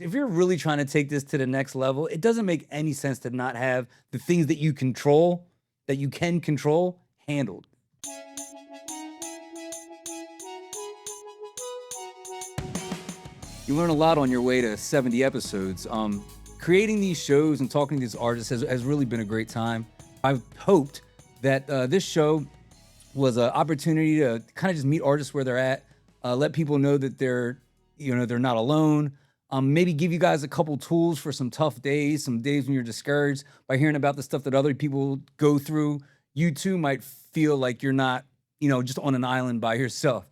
If you're really trying to take this to the next level, it doesn't make any sense to not have the things that you control, that you can control, handled. You learn a lot on your way to 70 episodes. Creating these shows and talking to these artists has really been a great time. I've hoped that this show was an opportunity to kind of just meet artists where they're at, let people know that they're not alone. Maybe give you guys a couple tools for some tough days, some days when you're discouraged by hearing about the stuff that other people go through. You too might feel like you're not, just on an island by yourself.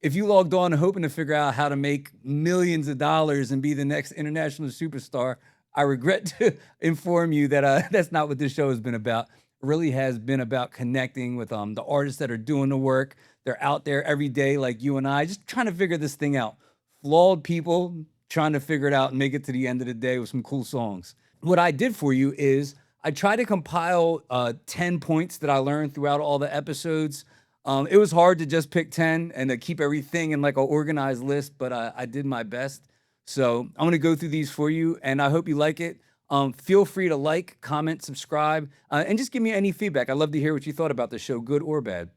If you logged on hoping to figure out how to make millions of dollars and be the next international superstar, I regret to inform you that that's not what this show has been about. It really has been about connecting with the artists that are doing the work. They're out there every day like you and I, just trying to figure this thing out. Flawed people trying to figure it out and make it to the end of the day with some cool songs. What I did for you is I tried to compile 10 points that I learned throughout all the episodes. It was hard to just pick 10 and to keep everything in like an organized list, but I did my best. So I'm going to go through these for you, and I hope you like it. Feel free to like, comment, subscribe, and just give me any feedback. I'd love to hear what you thought about the show, good or bad.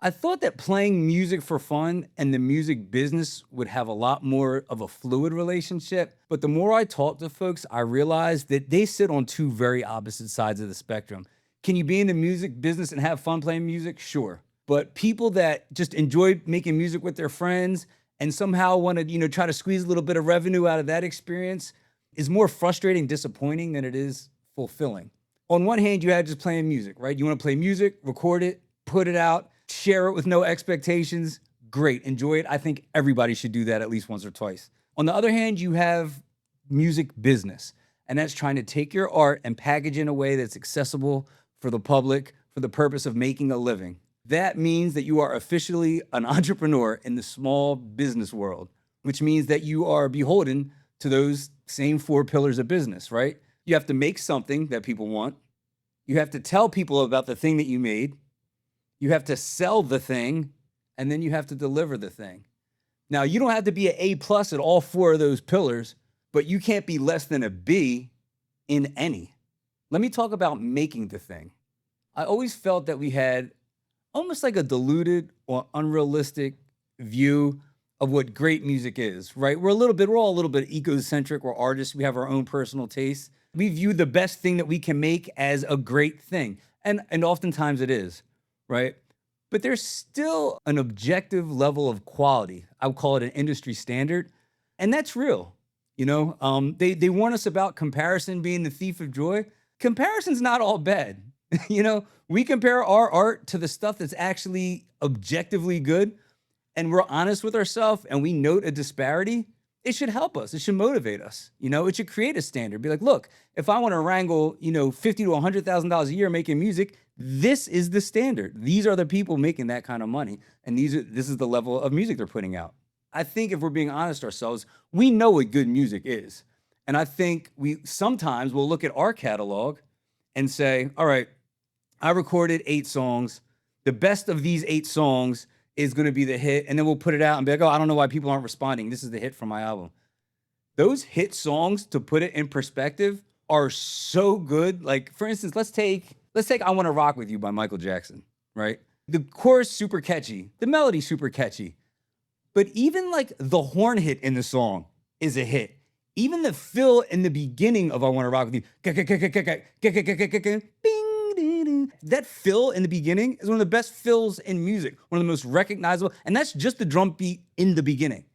I thought that playing music for fun and the music business would have a lot more of a fluid relationship. But the more I talk to folks, I realize that they sit on two very opposite sides of the spectrum. Can you be in the music business and have fun playing music? Sure. But people that just enjoy making music with their friends and somehow want to, try to squeeze a little bit of revenue out of that experience is more frustrating, disappointing than it is fulfilling. On one hand, you had just playing music, right? You want to play music, record it, put it out, share it with no expectations. Great, enjoy it. I think everybody should do that at least once or twice. On the other hand, you have music business, and that's trying to take your art and package in a way that's accessible for the public for the purpose of making a living. That means that you are officially an entrepreneur in the small business world, which means that you are beholden to those same four pillars of business, right? You have to make something that people want. You have to tell people about the thing that you made. You have to sell the thing, and then you have to deliver the thing. Now, you don't have to be an A+ at all four of those pillars, but you can't be less than a B in any. Let me talk about making the thing. I always felt that we had almost like a diluted or unrealistic view of what great music is, right? We're all a little bit egocentric. We're artists. We have our own personal tastes. We view the best thing that we can make as a great thing. And oftentimes it is, right? But there's still an objective level of quality. I would call it an industry standard. And that's real. They warn us about comparison being the thief of joy. Comparison's not all bad. We compare our art to the stuff that's actually objectively good, and we're honest with ourselves and we note a disparity. It should help us. It should motivate us. It should create a standard. Be like, look, if I want to wrangle, $50,000 to $100,000 a year making music, this is the standard. These are the people making that kind of money, and this is the level of music they're putting out. I think if we're being honest ourselves, we know what good music is, and I think we sometimes will look at our catalog and say, all right, I recorded 8 songs. The best of these 8 songs is going to be the hit. And then we'll put it out and be like, oh, I don't know why people aren't responding. This is the hit from my album. Those hit songs, to put it in perspective, are so good. Like, for instance, let's take I Wanna Rock With You by Michael Jackson, right? The chorus super catchy. The melody super catchy. But even like the horn hit in the song is a hit. Even the fill in the beginning of I Wanna Rock With You, bing, that fill in the beginning is one of the best fills in music, one of the most recognizable, and that's just the drum beat in the beginning.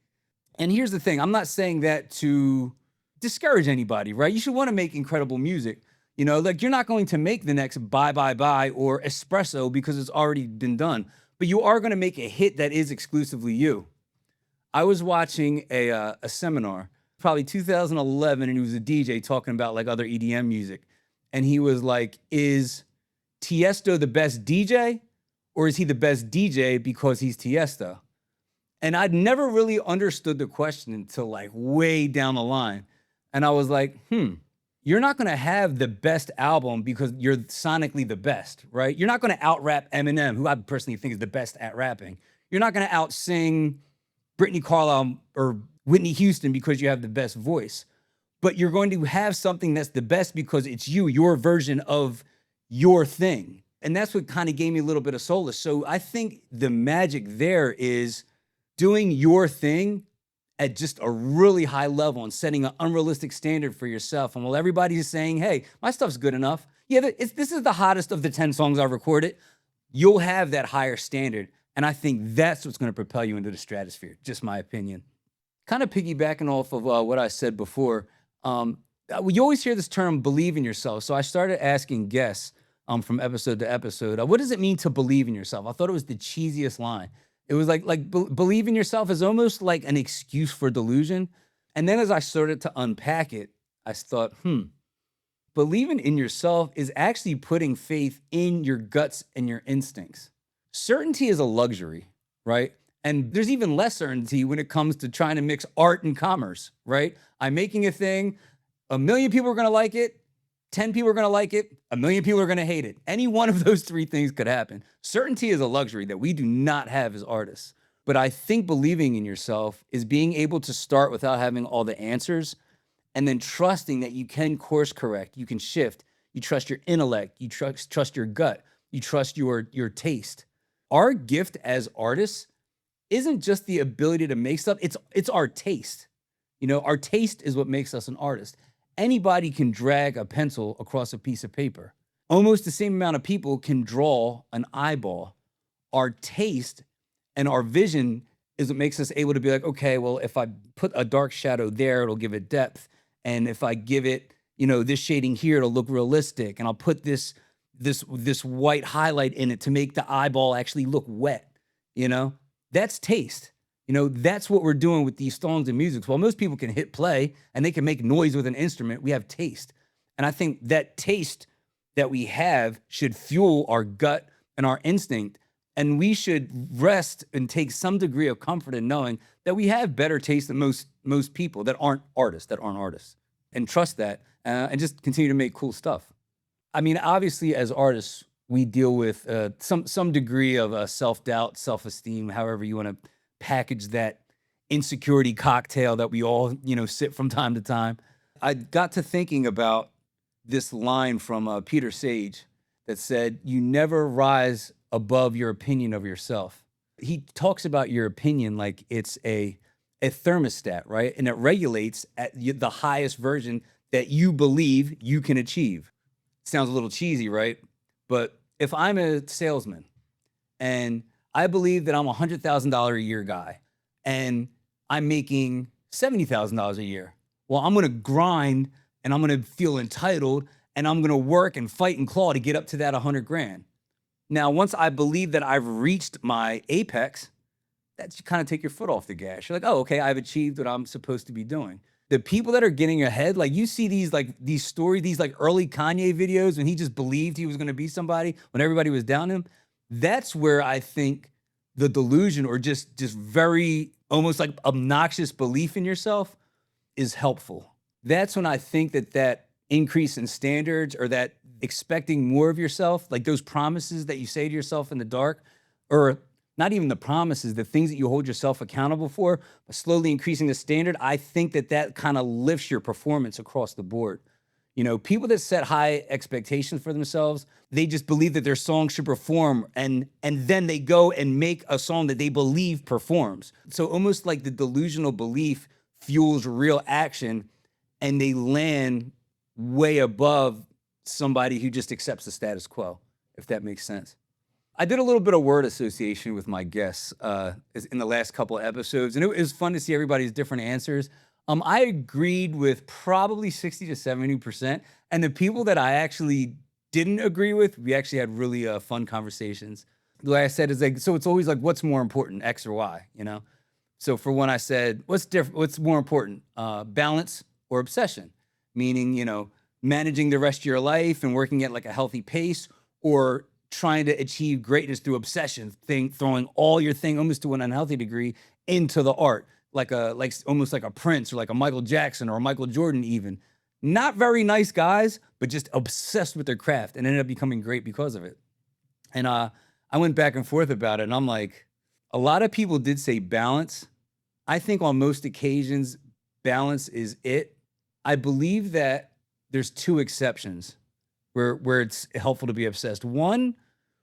And here's the thing, I'm not saying that to discourage anybody, right? You should want to make incredible music. Like you're not going to make the next Bye Bye Bye or Espresso because it's already been done, but you are going to make a hit that is exclusively you. I was watching a seminar, probably 2011, and he was a DJ talking about like other EDM music. And he was like, is Tiesto the best DJ, or is he the best DJ because he's Tiesto? And I'd never really understood the question until like way down the line. And I was like, you're not going to have the best album because you're sonically the best, right? You're not going to out-rap Eminem, who I personally think is the best at rapping. You're not going to out-sing Brittany Carlisle or Whitney Houston because you have the best voice. but you're going to have something that's the best because it's you, your version of your thing. And that's what kind of gave me a little bit of solace. So I think the magic there is doing your thing at just a really high level and setting an unrealistic standard for yourself. And while everybody's saying, hey, my stuff's good enough. Yeah, this is the hottest of the 10 songs I've recorded. You'll have that higher standard. And I think that's what's going to propel you into the stratosphere. Just my opinion. Kind of piggybacking off of what I said before, you always hear this term, believe in yourself. So I started asking guests from episode to episode, what does it mean to believe in yourself? I thought it was the cheesiest line. It was believe in yourself is almost like an excuse for delusion. And then as I started to unpack it, I thought, believing in yourself is actually putting faith in your guts and your instincts. Certainty is a luxury, right? And there's even less certainty when it comes to trying to mix art and commerce, right? I'm making a thing, 1 million people are going to like it, 10 people are going to like it, 1 million people are going to hate it. Any one of those three things could happen. Certainty is a luxury that we do not have as artists. But I think believing in yourself is being able to start without having all the answers and then trusting that you can course correct, you can shift, you trust your intellect, you trust your gut, you trust your taste. Our gift as artists isn't just the ability to make stuff, it's our taste. You know, our taste is what makes us an artist. Anybody can drag a pencil across a piece of paper. Almost the same amount of people can draw an eyeball. Our taste and our vision is what makes us able to be like, okay, well, if I put a dark shadow there, it'll give it depth. And if I give it, this shading here, it'll look realistic. And I'll put this white highlight in it to make the eyeball actually look wet. That's taste. That's what we're doing with these songs and music. While most people can hit play and they can make noise with an instrument, we have taste. And I think that taste that we have should fuel our gut and our instinct. And we should rest and take some degree of comfort in knowing that we have better taste than most people that aren't artists, and trust that and just continue to make cool stuff. I mean, obviously, as artists, we deal with some degree of self-doubt, self-esteem, however you want to package that insecurity cocktail that we all, sip from time to time. I got to thinking about this line from Peter Sage that said, "You never rise above your opinion of yourself." He talks about your opinion like it's a thermostat, right? And it regulates at the highest version that you believe you can achieve. Sounds a little cheesy, right? But if I'm a salesman and I believe that I'm a $100,000 a year guy and I'm making $70,000 a year, well, I'm going to grind and I'm going to feel entitled and I'm going to work and fight and claw to get up to that 100 grand. Now, once I believe that I've reached my apex, that's you kind of take your foot off the gas. You're like, oh, okay, I've achieved what I'm supposed to be doing. The people that are getting ahead, like you see these stories, these like early Kanye videos when he just believed he was going to be somebody when everybody was down him. That's where I think the delusion or just very almost like obnoxious belief in yourself is helpful. That's when I think that increase in standards or that expecting more of yourself, like those promises that you say to yourself in the dark, or not even the promises, the things that you hold yourself accountable for, but slowly increasing the standard, I think that kind of lifts your performance across the board. People that set high expectations for themselves, they just believe that their song should perform and then they go and make a song that they believe performs. So almost like the delusional belief fuels real action and they land way above somebody who just accepts the status quo, if that makes sense. I did a little bit of word association with my guests in the last couple of episodes, and it was fun to see everybody's different answers. I agreed with probably 60 to 70%, and the people that I actually didn't agree with, we actually had really fun conversations. The way I said is so it's always like, what's more important, X or Y, So for one, I said, what's more important, balance or obsession? Meaning, managing the rest of your life and working at like a healthy pace, or trying to achieve greatness through obsession, throwing all your thing almost to an unhealthy degree into the art, like almost like a Prince or like a Michael Jackson or a Michael Jordan even. Not very nice guys, but just obsessed with their craft and ended up becoming great because of it. And I went back and forth about it, and I'm like, a lot of people did say balance. I think on most occasions, balance is it. I believe that there's two exceptions where it's helpful to be obsessed. One,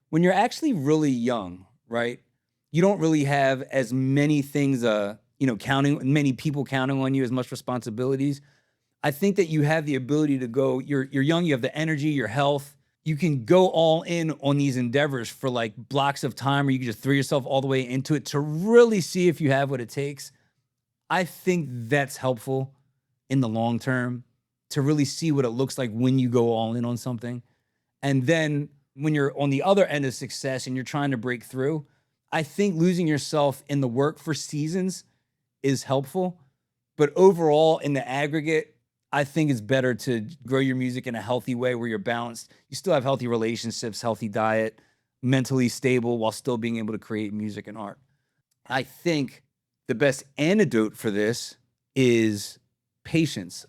when you're actually really young, right? You don't really have as many things, many people counting on you, as much responsibilities. I think that you have the ability to go, you're young, you have the energy, your health. You can go all in on these endeavors for like blocks of time, or you can just throw yourself all the way into it to really see if you have what it takes. I think that's helpful in the long term to really see what it looks like when you go all in on something. And then when you're on the other end of success and you're trying to break through, I think losing yourself in the work for seasons is helpful. But overall, in the aggregate, I think it's better to grow your music in a healthy way where you're balanced. You still have healthy relationships, healthy diet, mentally stable while still being able to create music and art. I think the best antidote for this is patience.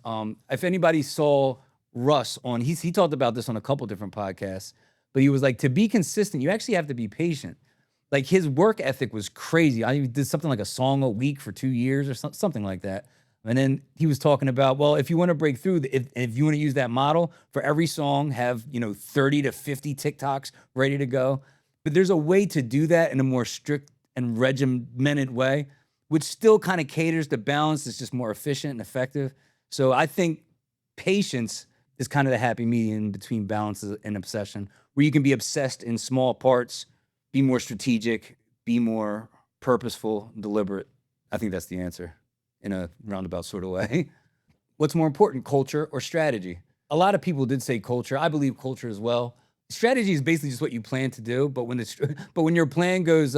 If anybody saw Russ he talked about this on a couple different podcasts, but he was like, to be consistent, you actually have to be patient. Like his work ethic was crazy. I did something like a song a week for 2 years or something like that. And then he was talking about, well, if you want to break through, if you want to use that model for every song, have 30 to 50 TikToks ready to go. But there's a way to do that in a more strict and regimented way, which still kind of caters to balance. It's just more efficient and effective. So I think patience is kind of the happy medium between balance and obsession, where you can be obsessed in small parts, be more strategic, be more purposeful, deliberate. I think that's the answer in a roundabout sort of way. What's more important, culture or strategy? A lot of people did say culture. I believe culture as well. Strategy is basically just what you plan to do, but when your plan goes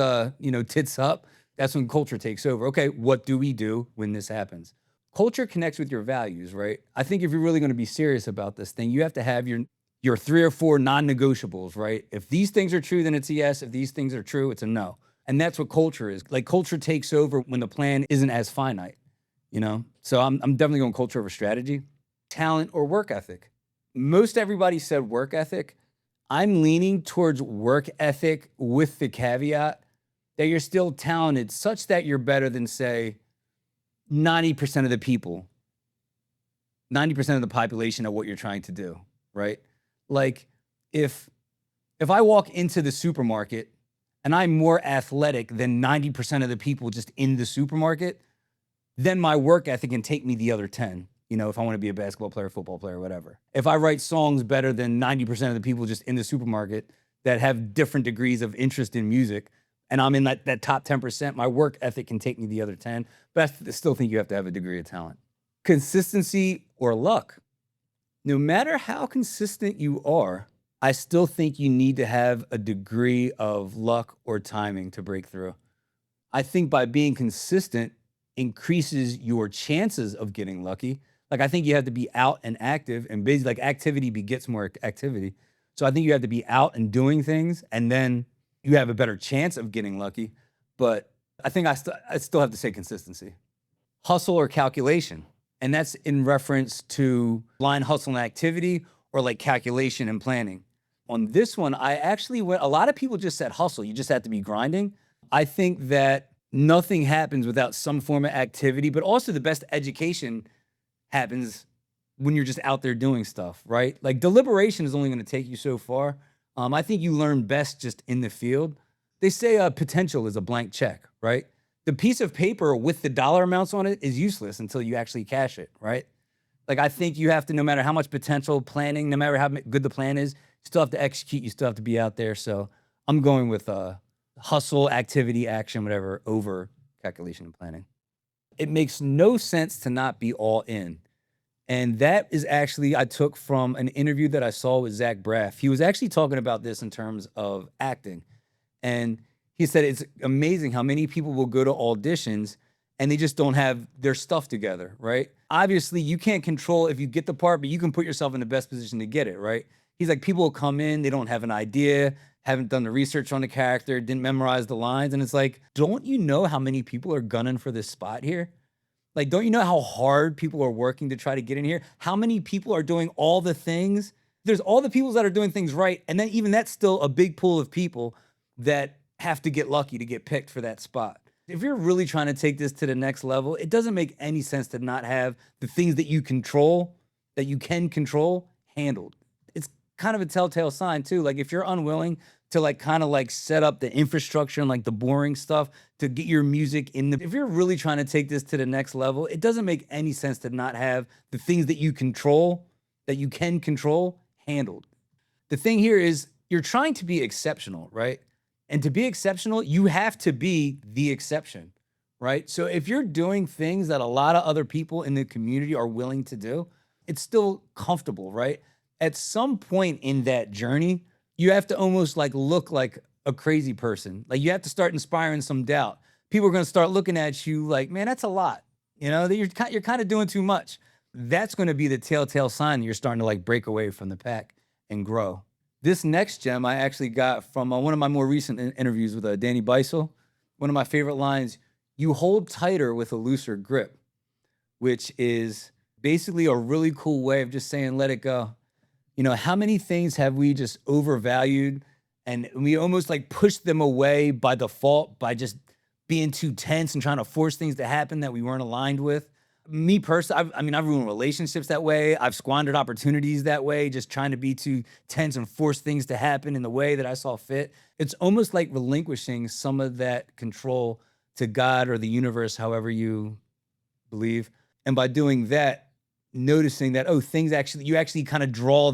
tits up, that's when culture takes over. Okay, what do we do when this happens? Culture connects with your values, right? I think if you're really going to be serious about this thing, you have to have your 3 or 4 non-negotiables, right? If these things are true, then it's a yes. If these things are true, it's a no. And that's what culture is. Like culture takes over when the plan isn't as finite, So I'm definitely going culture over strategy. Talent or work ethic. Most everybody said work ethic. I'm leaning towards work ethic with the caveat that you're still talented such that you're better than, say, 90% of the people, 90% of the population of what you're trying to do, right? Like if I walk into the supermarket and I'm more athletic than 90% of the people just in the supermarket, then my work ethic can take me the other 10. If I want to be a basketball player, football player, whatever. If I write songs better than 90% of the people just in the supermarket that have different degrees of interest in music, and I'm in that top 10%, my work ethic can take me the other 10. But I still think you have to have a degree of talent. Consistency or luck. No matter how consistent you are, I still think you need to have a degree of luck or timing to break through. I think by being consistent increases your chances of getting lucky. Like I think you have to be out and active and busy. Like activity begets more activity. So I think you have to be out and doing things, and then you have a better chance of getting lucky. But I think I still have to say consistency. Hustle or calculation. And that's in reference to blind hustle and activity, or like calculation and planning. On this one, I actually went, a lot of people just said hustle. You just have to be grinding. I think that nothing happens without some form of activity, but also the best education happens when you're just out there doing stuff, right? Like deliberation is only going to take you so far. I think you learn best just in the field. They say potential is a blank check, right? The piece of paper with the dollar amounts on it is useless until you actually cash it, right? Like I think you have to, no matter how much potential planning, no matter how good the plan is, you still have to execute, you still have to be out there. So I'm going with hustle, activity, action, whatever, over calculation and planning. It makes no sense to not be all in. And that is actually, I took from an interview that I saw with Zach Braff. He was actually talking about this in terms of acting. And he said it's amazing how many people will go to auditions and they just don't have their stuff together, right? Obviously, you can't control if you get the part, but you can put yourself in the best position to get it, right? He's like, people will come in, they don't have an idea, haven't done the research on the character, didn't memorize the lines. And it's like, don't you know how many people are gunning for this spot here? Like, don't you know how hard people are working to try to get in here? How many people are doing all the things? There's all the people that are doing things right. And then even that's still a big pool of people that have to get lucky to get picked for that spot. If you're really trying to take this to the next level, it doesn't make any sense to not have the things that you control, that you can control, handled. It's kind of a telltale sign too. Like if you're unwilling to like kind of like set up the infrastructure and like the boring stuff to get your music in the if you're really trying to take this to the next level, it doesn't make any sense to not have the things that you control, that you can control, handled. The thing here is you're trying to be exceptional, right? And to be exceptional, you have to be the exception, right? So if you're doing things that a lot of other people in the community are willing to do, it's still comfortable, right? At some point in that journey, you have to almost like look like a crazy person. Like you have to start inspiring some doubt. People are going to start looking at you like, man, that's a lot. You know, that you're kind of doing too much. That's going to be the telltale sign that you're starting to like break away from the pack and grow. This next gem I actually got from one of my more recent interviews with Danny Beisel. One of my favorite lines, you hold tighter with a looser grip, which is basically a really cool way of just saying, let it go. You know, how many things have we just overvalued and we almost like push them away by default by just being too tense and trying to force things to happen that we weren't aligned with? Me personally, I've ruined relationships that way. I've squandered opportunities that way, just trying to be too tense and force things to happen in the way that I saw fit. It's almost like relinquishing some of that control to God or the universe, however you believe. And by doing that, noticing that, oh, things actually, you actually kind of draw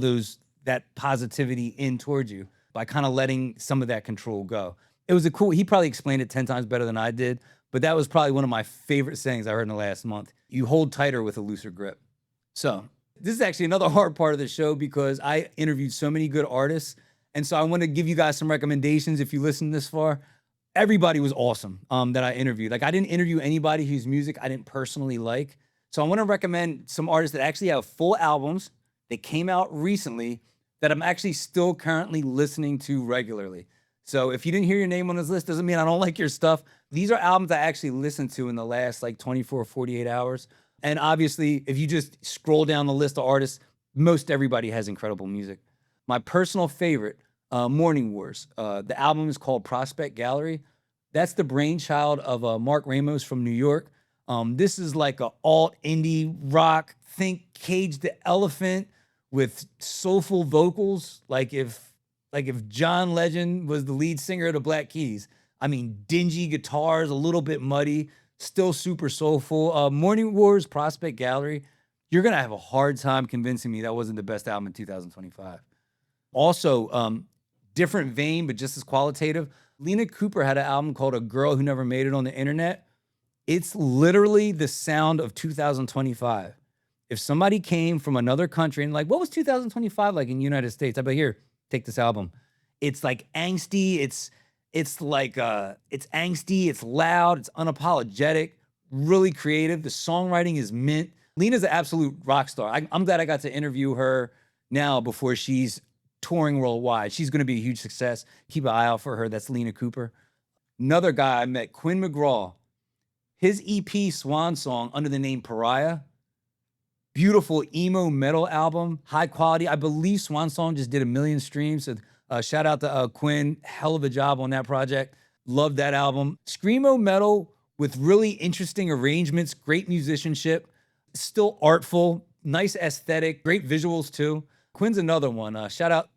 that positivity in towards you by kind of letting some of that control go. It was he probably explained it 10 times better than I did, but that was probably one of my favorite sayings I heard in the last month. You hold tighter with a looser grip. So this is actually another hard part of the show because I interviewed so many good artists. And so I want to give you guys some recommendations if you listen this far. Everybody was awesome that I interviewed. Like I didn't interview anybody whose music I didn't personally like. So I want to recommend some artists that actually have full albums that came out recently that I'm actually still currently listening to regularly. So if you didn't hear your name on this list, doesn't mean I don't like your stuff. These are albums I actually listened to in the last like 24, 48 hours. And obviously, if you just scroll down the list of artists, most everybody has incredible music. My personal favorite, Morning Wars. The album is called Prospect Gallery. That's the brainchild of Mark Ramos from New York. This is like a alt indie rock, think Cage the Elephant with soulful vocals. Like if John Legend was the lead singer of the Black Keys. I mean, dingy guitars, a little bit muddy, still super soulful. Morning Wars, Prospect Gallery. You're going to have a hard time convincing me that wasn't the best album in 2025. Also, different vein, but just as qualitative. Lena Cooper had an album called A Girl Who Never Made It on the Internet. It's literally the sound of 2025. If somebody came from another country and like, what was 2025 like in the United States? I'd be here, take this album. It's like angsty. It's angsty. It's loud. It's unapologetic. Really creative. The songwriting is mint. Lena's an absolute rock star. I'm glad I got to interview her now before she's touring worldwide. She's going to be a huge success. Keep an eye out for her. That's Lena Cooper. Another guy I met, Quinn McGraw. His EP Swan Song under the name Pariah. Beautiful emo metal album, high quality. I believe Swan Song just did 1 million streams. So shout out to Quinn. Hell of a job on that project. Love that album. Screamo metal with really interesting arrangements, great musicianship, still artful, nice aesthetic, great visuals too. Quinn's another one. Shout out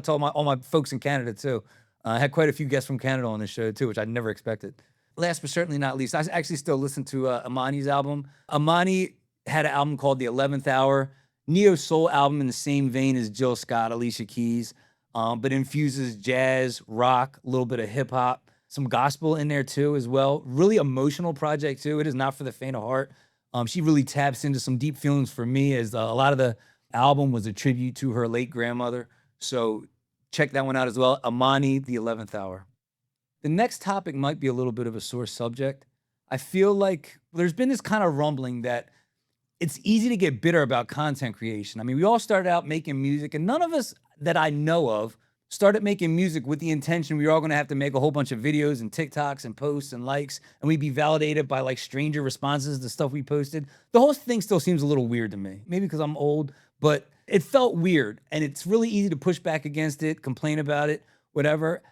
to all my folks in Canada too. I had quite a few guests from Canada on this show too, which I never expected. Last but certainly not least, I actually still listen to Amani's album. Amani had an album called The 11th Hour, neo soul album in the same vein as Jill Scott, Alicia Keys, but infuses jazz, rock, a little bit of hip hop, some gospel in there too as well. Really emotional project too. It is not for the faint of heart. She really taps into some deep feelings for me, as a lot of the album was a tribute to her late grandmother. So check that one out as well. Amani, The 11th Hour. The next topic might be a little bit of a sore subject. I feel like there's been this kind of rumbling that it's easy to get bitter about content creation. I mean, we all started out making music, and none of us that I know of started making music with the intention we were all going to have to make a whole bunch of videos and TikToks and posts and likes, and we'd be validated by like stranger responses to stuff we posted. The whole thing still seems a little weird to me, maybe because I'm old, but it felt weird, and it's really easy to push back against it, complain about it, whatever.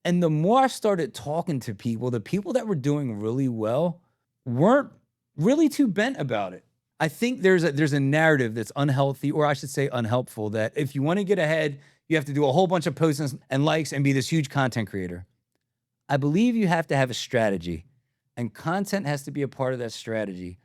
And the more I started talking to people, the people that were doing really well weren't really too bent about it. I think there's a narrative that's unhealthy, or I should say unhelpful, that if you want to get ahead, you have to do a whole bunch of posts and likes and be this huge content creator. I believe you have to have a strategy, and content has to be a part of that strategy,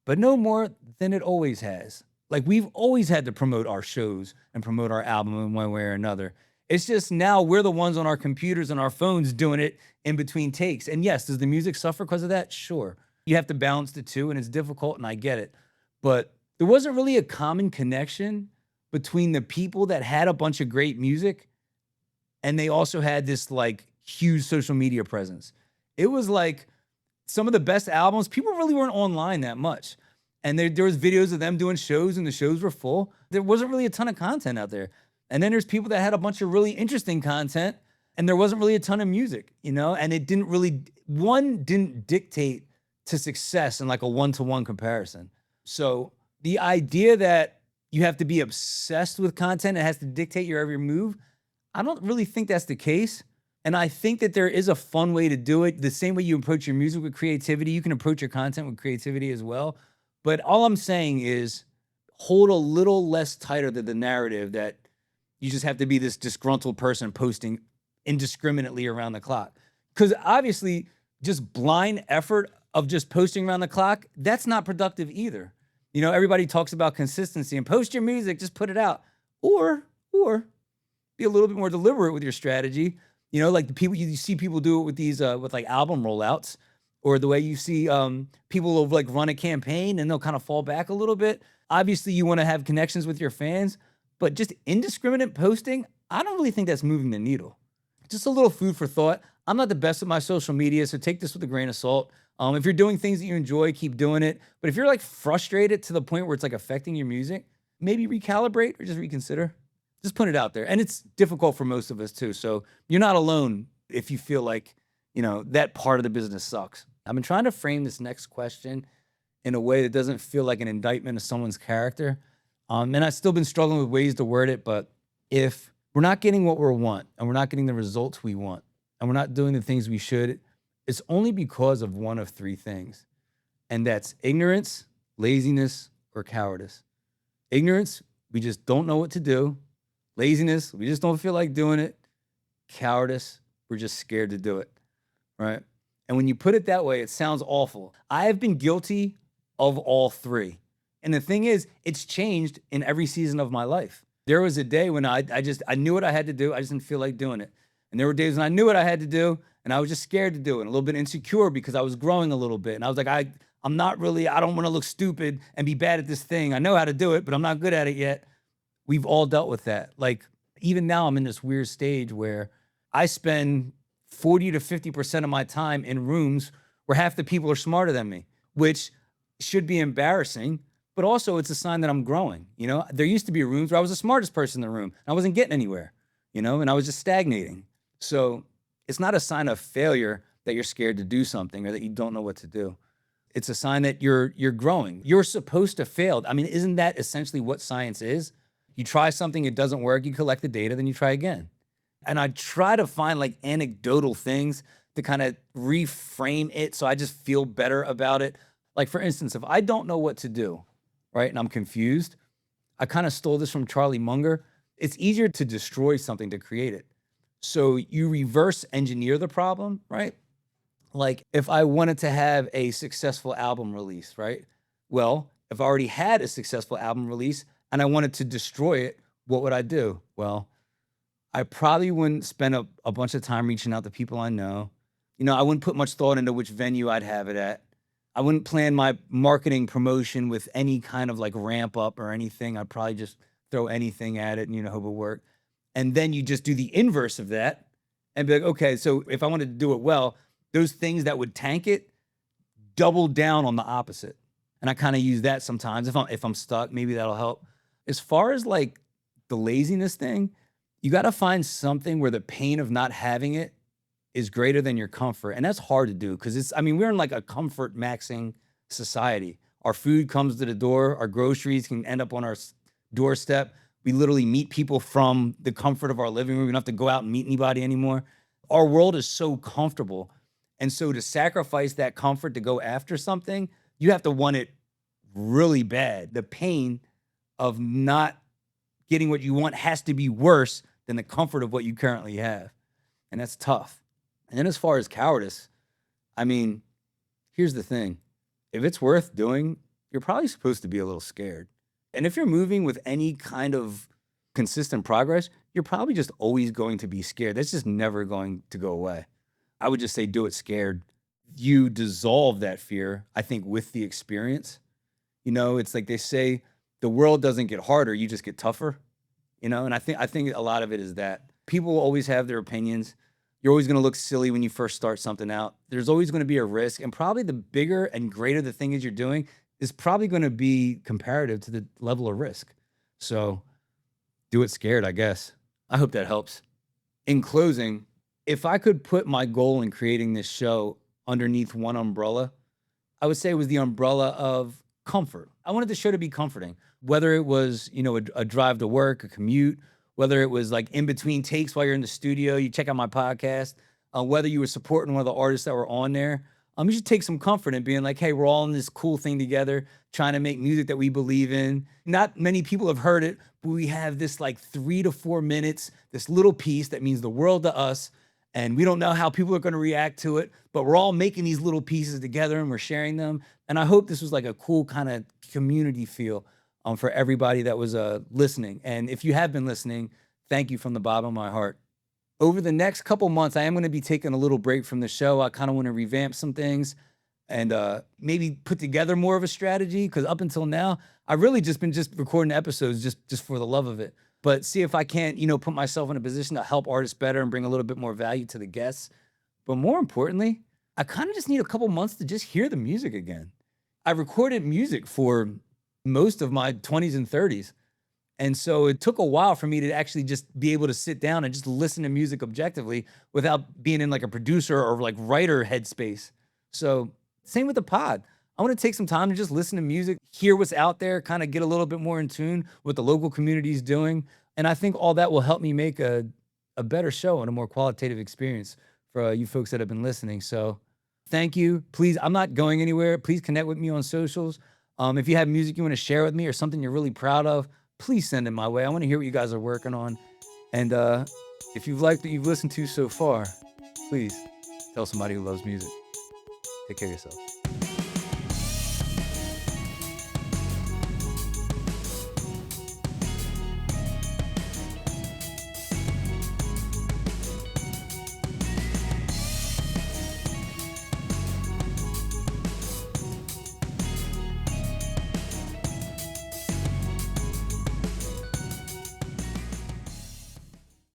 but no more than it always has. Like, we've always had to promote our shows and promote our album in one way or another. It's just now we're the ones on our computers and our phones doing it in between takes. And yes, does the music suffer because of that? Sure. You have to balance the two, and it's difficult, and I get it. But there wasn't really a common connection between the people that had a bunch of great music and they also had this like huge social media presence. It was like some of the best albums, people really weren't online that much. And there was videos of them doing shows and the shows were full. There wasn't really a ton of content out there. And then there's people that had a bunch of really interesting content and there wasn't really a ton of music, you know? And it didn't really, one didn't dictate to success in like a one-to-one comparison. So the idea that you have to be obsessed with content, it has to dictate your every move, I don't really think that's the case. And I think that there is a fun way to do it. The same way you approach your music with creativity, you can approach your content with creativity as well. But all I'm saying is hold a little less tighter to the narrative that you just have to be this disgruntled person posting indiscriminately around the clock. Because obviously, just blind effort of just posting around the clock, that's not productive either. You know, everybody talks about consistency and post your music, just put it out. Or be a little bit more deliberate with your strategy. You know, like the people you see people do it with these with like album rollouts, or the way you see people will like run a campaign and they'll kind of fall back a little bit. Obviously, you want to have connections with your fans, but just indiscriminate posting, I don't really think that's moving the needle. Just a little food for thought. I'm not the best at my social media, so take this with a grain of salt. If you're doing things that you enjoy, keep doing it. But if you're like frustrated to the point where it's like affecting your music, maybe recalibrate or just reconsider. Just put it out there. And it's difficult for most of us too. So you're not alone if you feel like, you know, that part of the business sucks. I've been trying to frame this next question in a way that doesn't feel like an indictment of someone's character. And I've still been struggling with ways to word it, but if we're not getting what we want and we're not getting the results we want and we're not doing the things we should, it's only because of one of three things. And that's ignorance, laziness, or cowardice. Ignorance, we just don't know what to do. Laziness, we just don't feel like doing it. Cowardice, we're just scared to do it, right? And when you put it that way, it sounds awful. I have been guilty of all three. And the thing is, it's changed in every season of my life. There was a day when I knew what I had to do. I just didn't feel like doing it. And there were days when I knew what I had to do and I was just scared to do it, and a little bit insecure because I was growing a little bit. And I was like, I don't want to look stupid and be bad at this thing. I know how to do it, but I'm not good at it yet. We've all dealt with that. Like, even now I'm in this weird stage where I spend 40 to 50% of my time in rooms where half the people are smarter than me, which should be embarrassing, but also it's a sign that I'm growing. You know, there used to be rooms where I was the smartest person in the room and I wasn't getting anywhere, you know, and I was just stagnating. So it's not a sign of failure that you're scared to do something or that you don't know what to do. It's a sign that you're growing. You're supposed to fail. I mean, isn't that essentially what science is? You try something, it doesn't work, you collect the data, then you try again. And I try to find like anecdotal things to kind of reframe it so I just feel better about it. Like, for instance, if I don't know what to do, right, and I'm confused, I kind of stole this from Charlie Munger. It's easier to destroy something to create it. So you reverse engineer the problem, right? Like, if I wanted to have a successful album release, right? Well, if I already had a successful album release and I wanted to destroy it, what would I do? Well, I probably wouldn't spend a bunch of time reaching out to people I know. You know, I wouldn't put much thought into which venue I'd have it at. I wouldn't plan my marketing promotion with any kind of like ramp up or anything. I'd probably just throw anything at it and, you know, hope it work. And then you just do the inverse of that and be like, okay, so if I wanted to do it well, those things that would tank it, double down on the opposite. And I kind of use that sometimes. If I'm stuck, maybe that'll help. As far as like the laziness thing, you got to find something where the pain of not having it is greater than your comfort. And that's hard to do because we're in like a comfort maxing society. Our food comes to the door, our groceries can end up on our doorstep. We literally meet people from the comfort of our living room. We don't have to go out and meet anybody anymore. Our world is so comfortable. And so to sacrifice that comfort to go after something, you have to want it really bad. The pain of not getting what you want has to be worse than the comfort of what you currently have. And that's tough. And then as far as cowardice, I mean, here's the thing. If it's worth doing, you're probably supposed to be a little scared. And if you're moving with any kind of consistent progress, you're probably just always going to be scared. That's just never going to go away. I would just say do it scared. You dissolve that fear, I think, with the experience. It's like they say the world doesn't get harder, you just get tougher. And I think a lot of it is that people will always have their opinions. You're always going to look silly when you first start something out. There's always going to be a risk, and probably the bigger and greater the thing is you're doing is probably going to be comparative to the level of risk. So do it scared, I guess. I hope that helps. In closing, if I could put my goal in creating this show underneath one umbrella, I would say it was the umbrella of comfort. I wanted the show to be comforting, whether it was, a drive to work, a commute, whether it was like in between takes while you're in the studio, you check out my podcast, whether you were supporting one of the artists that were on there. You should take some comfort in being like, hey, we're all in this cool thing together, trying to make music that we believe in. Not many people have heard it, but we have this like 3 to 4 minutes, this little piece that means the world to us. And we don't know how people are going to react to it, but we're all making these little pieces together and we're sharing them. And I hope this was like a cool kind of community feel for everybody that was listening. And if you have been listening, thank you from the bottom of my heart. Over the next couple months, I am going to be taking a little break from the show. I kind of want to revamp some things and maybe put together more of a strategy, because up until now, I've really just been recording episodes just for the love of it. But see if I can't, put myself in a position to help artists better and bring a little bit more value to the guests. But more importantly, I kind of just need a couple months to just hear the music again. I recorded music for most of my 20s and 30s. And so it took a while for me to actually just be able to sit down and just listen to music objectively without being in like a producer or like writer headspace. So same with the pod. I want to take some time to just listen to music, hear what's out there, kind of get a little bit more in tune with the local community's doing. And I think all that will help me make a better show and a more qualitative experience for you folks that have been listening. So thank you. Please, I'm not going anywhere. Please connect with me on socials. If you have music you want to share with me or something you're really proud of, please send it my way. I want to hear what you guys are working on. And if you've liked what you've listened to so far, please tell somebody who loves music. Take care of yourself.